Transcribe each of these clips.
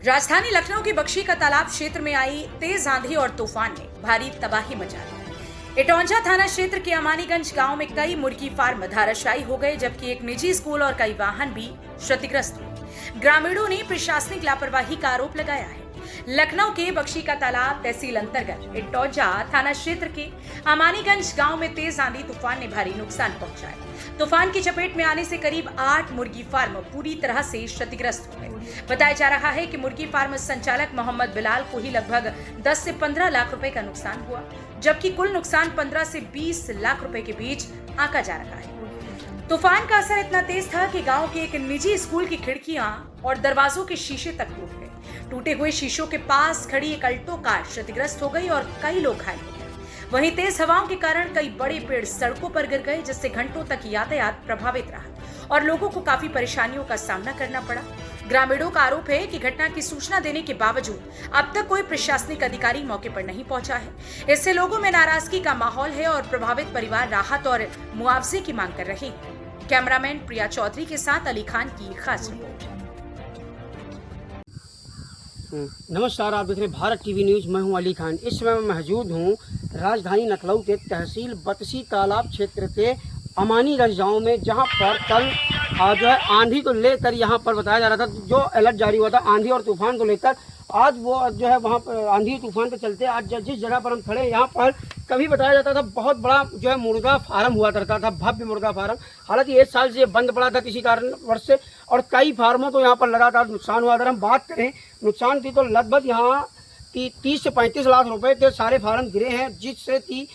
राजधानी लखनऊ के बख्शी का तालाब क्षेत्र में आई तेज आंधी और तूफान ने भारी तबाही मचा दी। इटौंजा थाना क्षेत्र के अमानीगंज गांव में कई मुर्गी फार्म धराशायी हो गए, जबकि एक निजी स्कूल और कई वाहन भी क्षतिग्रस्त हुए। ग्रामीणों ने प्रशासनिक लापरवाही का आरोप लगाया है। लखनऊ के बख्शी का तालाब तहसील अंतर्गत इटौंजा थाना क्षेत्र के अमानीगंज गांव में तेज आंधी तूफान ने भारी नुकसान पहुंचाया। तूफान की चपेट में आने से करीब 8 मुर्गी फार्म पूरी तरह से क्षतिग्रस्त हो गए। बताया जा रहा है कि मुर्गी फार्म संचालक मोहम्मद बिलाल को ही लगभग 10 से 15 लाख रुपए का नुकसान हुआ, जबकि कुल नुकसान 15 से 20 लाख रुपए के बीच आंका जा रहा है। तूफान का असर इतना तेज था कि गांव के एक निजी स्कूल की खिड़कियां और दरवाजों के शीशे तक टूट गए। टूटे हुए शीशों के पास खड़ी एक अल्टो कार क्षतिग्रस्त हो गई और कई लोग घायल हो गए। वहीं तेज हवाओं के कारण कई बड़े पेड़ सड़कों पर गिर गए, जिससे घंटों तक यातायात प्रभावित रहा और लोगों को काफी परेशानियों का सामना करना पड़ा। ग्रामीणों का आरोप है कि घटना की सूचना देने के बावजूद अब तक कोई प्रशासनिक अधिकारी मौके पर नहीं पहुंचा है। इससे लोगों में नाराजगी का माहौल है और प्रभावित परिवार राहत और मुआवजे की मांग कर रहे हैं। कैमरामैन प्रिया चौधरी के साथ अली खान की खास रिपोर्ट। नमस्कार, आप देख रहे हैं भारत टीवी न्यूज़। मैं हूं अली खान। इस समय मैं मौजूद हूं राजधानी लखनऊ के तहसील बख्शी तालाब क्षेत्र के अमानीगंज गांव में, जहां पर कल जो है आंधी को लेकर यहां पर बताया जा रहा था, जो अलर्ट जारी हुआ था आंधी और तूफान को लेकर। आज वो जो है वहां पर आंधी तूफान के चलते आज जिस जगह पर हम खड़े हैं, यहाँ पर कभी बताया जाता था बहुत बड़ा जो है मुर्गा फार्म हुआ करता था, भव्य मुर्गा फार्म। हालांकि 1 साल से ये बंद पड़ा था किसी कारणवश से, और कई फार्मों को यहाँ पर लगातार नुकसान हुआ। अगर हम बात करें नुकसान की, तो लगभग यहाँ 30 से 35 लाख रुपए के सारे फार्म गिरे हैं, जिससे कि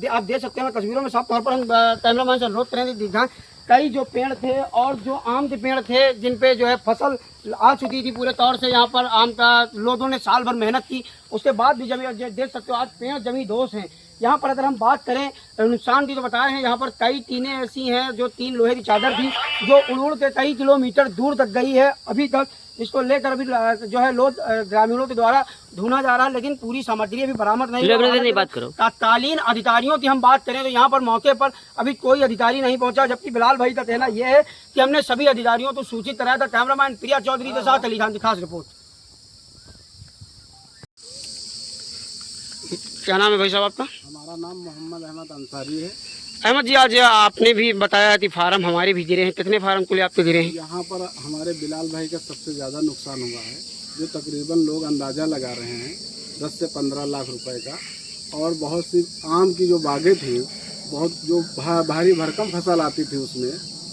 आप देख सकते हैं तस्वीरों में साफ तौर पर। हम कैमरामैन से अनुरोध करेंगे दिखाएं। कई जो पेड़ थे और जो आम के पेड़ थे, जिन पे जो है फसल आ चुकी थी पूरे तौर से, यहाँ पर आम का लोगों ने साल भर मेहनत की, उसके बाद भी जमी, देख सकते हो आज पेड़ जमी दोष हैं। यहाँ पर अगर हम बात करें नुकसान की, तो बताए हैं यहाँ पर कई टीनें ऐसी हैं जो 3 लोहे की चादर थी, जो उड़ के कई किलोमीटर दूर तक गई है। अभी तक इसको लेकर अभी जो है लोग ग्रामीणों के द्वारा ढूंढा जा रहा है, लेकिन पूरी सामग्री अभी बरामद नहीं हुई। बात करो तत्कालीन अधिकारियों की हम बात करें तो यहाँ पर मौके पर अभी कोई अधिकारी नहीं पहुंचा, जबकि बिलाल भाई का कहना यह है कि हमने सभी अधिकारियों को सूचित कराया था। कैमरामैन प्रिया चौधरी के साथ अली खान की खास रिपोर्ट। क्या नाम है भाई साहब आपका? हमारा नाम मोहम्मद अहमद अंसारी है। अहमद जी, आज आपने भी बताया कि फार्म हमारे भी गिरे हैं। कितने फार्म कुल आपके गिरे हैं? यहाँ पर हमारे बिलाल भाई का सबसे ज़्यादा नुकसान हुआ है, जो तकरीबन लोग अंदाज़ा लगा रहे हैं 10 से 15 लाख रुपए का। और बहुत सी आम की जो बागें थी, बहुत जो भारी भरकम फसल आती थी उसमें,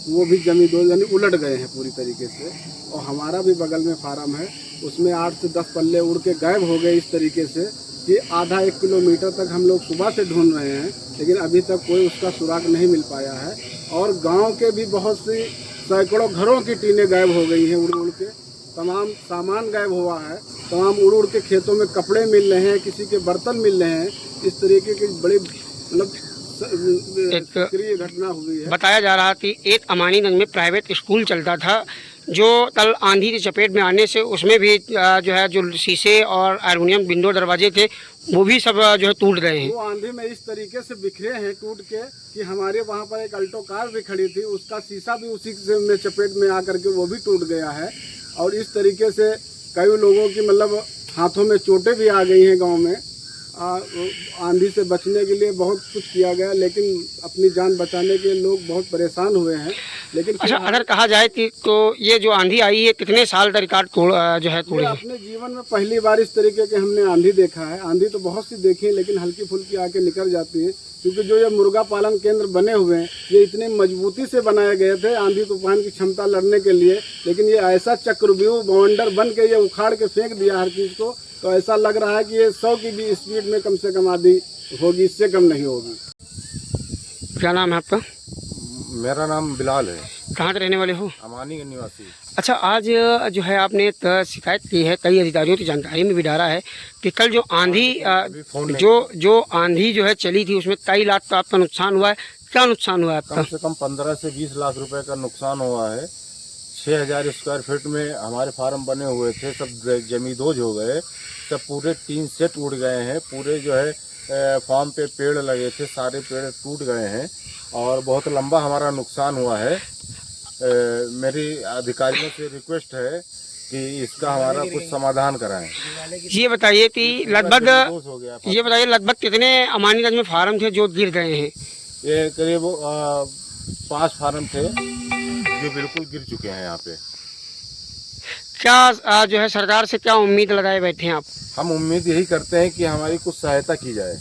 वो भी जमी दो यानी उलट गए हैं पूरी तरीके से। और हमारा भी बगल में फार्म है, उसमें 8 से 10 पल्ले उड़ के गायब हो गए इस तरीके से कि आधा 1 किलोमीटर तक हम लोग सुबह से ढूंढ रहे हैं, लेकिन अभी तक कोई उसका सुराग नहीं मिल पाया है। और गांव के भी बहुत सी सैकड़ों घरों की टीनें गायब हो गई हैं उड़ उड़ के, तमाम सामान गायब हुआ है, तमाम उड़ उड़ के खेतों में कपड़े मिल रहे हैं, किसी के बर्तन मिल रहे हैं। इस तरीके की बड़ी मतलब सक्रिय घटना हुई है। बताया जा रहा कि एक अमानीगंज में प्राइवेट स्कूल चलता था, जो कल आंधी की चपेट में आने से उसमें भी जो है जो शीशे और एल्युमिनियम विंडो दरवाजे थे, वो भी सब जो है टूट गए हैं। वो आंधी में इस तरीके से बिखरे हैं टूट के कि हमारे वहाँ पर एक अल्टो कार भी खड़ी थी, उसका शीशा भी उसी से में चपेट में आकर के वो भी टूट गया है। और इस तरीके से कई लोगों की मतलब हाथों में चोटें भी आ गई हैं गाँव में। आंधी से बचने के लिए बहुत कुछ किया गया, लेकिन अपनी जान बचाने के लिए लोग बहुत परेशान हुए हैं। लेकिन अच्छा, अगर कहा जाए कि तो ये जो आंधी आई है कितने साल का रिकॉर्ड जो है तोड़ी है? अपने जीवन में पहली बार इस तरीके के हमने आंधी देखा है। आंधी तो बहुत सी देखी है, लेकिन हल्की फुल्की आके निकल जाती है, क्योंकि जो ये मुर्गा पालन केंद्र बने हुए हैं, ये इतने मजबूती से बनाए गए थे आंधी तूफान की क्षमता लड़ने के लिए, लेकिन ये ऐसा चक्रव्यूह बवंडर बन के ये उखाड़ के फेंक दिया हर चीज़ को। तो ऐसा लग रहा है कि ये 100 की भी स्पीड में कम से कम आंधी होगी, इससे कम नहीं होगी। क्या नाम है आपका? मेरा नाम बिलाल है। कहाँ के रहने वाले हो? अमानी के निवासी। अच्छा, आज जो है आपने एक शिकायत की है, कई अधिकारियों की जानकारी में भी डाला है कि कल जो आंधी जो आंधी जो है चली थी, उसमें कई लाख का आपका नुकसान हुआ है। क्या नुकसान हुआ है आपका? कम से कम 15 से 20 लाख रुपए का नुकसान हुआ है। 6000 स्क्वायर फीट में हमारे फार्म बने हुए थे, सब जमींदोज हो गए, सब पूरे 3 सेट उड़ गए हैं। पूरे जो है फार्म पे पेड़ लगे थे, सारे पेड़ टूट गए हैं और बहुत लंबा हमारा नुकसान हुआ है। मेरी अधिकारियों से रिक्वेस्ट है कि इसका हमारा कुछ समाधान कराएं। ये बताइए कि लगभग दोष हो गया। ये बताइए लगभग कितने अमानीगंज में फार्म थे जो गिर गए हैं? ये करीब 5 फार्म थे जो बिल्कुल गिर चुके हैं यहाँ पे। क्या जो है सरकार से क्या उम्मीद लगाए बैठे हैं आप? हम उम्मीद यही करते हैं कि हमारी कुछ सहायता की जाए।